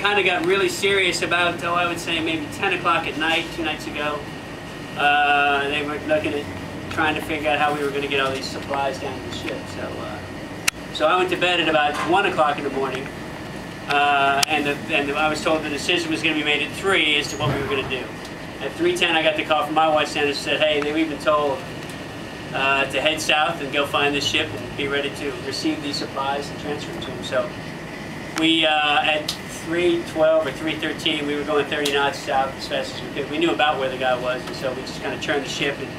kind of got really serious about, oh, I would say maybe 10 o'clock at night, 2 nights ago. They were looking at trying to figure out how we were going to get all these supplies down to the ship. So I went to bed at about 1 o'clock in the morning, and I was told the decision was going to be made at 3 as to what we were going to do. At 3:10, I got the call from my watchstand that said, hey, we've been told to head south and go find this ship and be ready to receive these supplies and transfer them to them. So we, at 3:12 or 3:13, we were going 30 knots south as fast as we could. We knew about where the guy was, and so we just kind of turned the ship and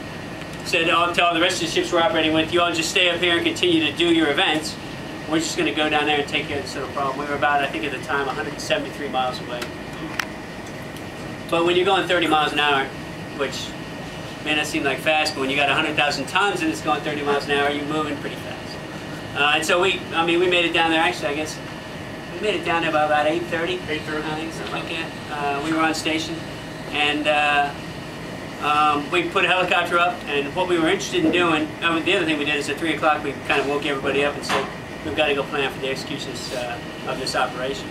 said, oh, tell the rest of the ships we're operating with, you all just stay up here and continue to do your events. We're just going to go down there and take care of this little problem. We were about, I think at the time, 173 miles away. But when you're going 30 miles an hour, which may not seem like fast, but when you got 100,000 tons and it's going 30 miles an hour, you're moving pretty fast. And so we made it down there, actually, I guess, we made it down there by about 8:30. 8:30. I think, something like that. We were on station, and we put a helicopter up, and what we were interested in doing, the other thing we did is at 3 o'clock, we kind of woke everybody up and said, we've got to go plan for the execution of this operation.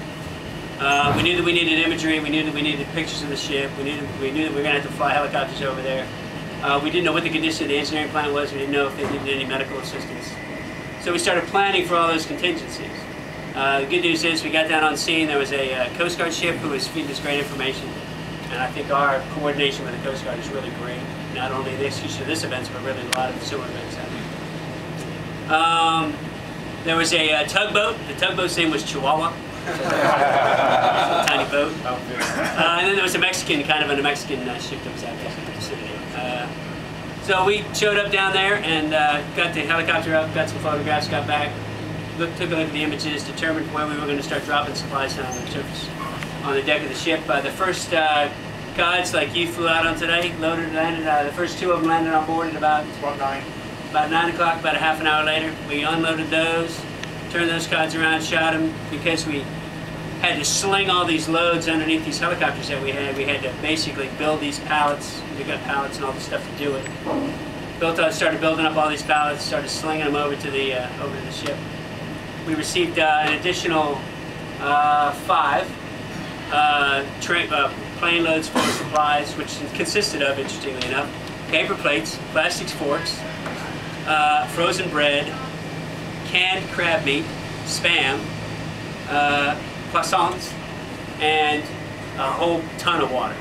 We knew that we needed imagery, we knew that we needed pictures of the ship, we knew that we were going to have to fly helicopters over there. We didn't know what the condition of the engineering plant was, we didn't know if they needed any medical assistance. So we started planning for all those contingencies. The good news is we got down on scene, there was a Coast Guard ship who was feeding us great information, and I think our coordination with the Coast Guard is really great, not only in the execution of this event, but really a lot of similar events happening. There was a tugboat, the tugboat's name was Chihuahua. A tiny boat. And then there was a Mexican, kind of a Mexican ship that was out there in the vicinity. So we showed up down there and got the helicopter up, got some photographs, got back, took a look at the images, determined where we were going to start dropping supplies down on the surface, on the deck of the ship. The first guides, like you flew out on today, loaded and landed. The first 2 of them landed on board at about 9. About 9 o'clock, about a half an hour later. We unloaded those, turned those cods around, shot them, because we had to sling all these loads underneath these helicopters that we had. We had to basically build these pallets. We got pallets and all this stuff to do it. Started building up all these pallets, started slinging them over to the ship. We received an additional 5 plane loads full of supplies, which consisted of, interestingly enough, paper plates, plastic forks, frozen bread, canned crab meat, Spam, croissants, and a whole ton of water.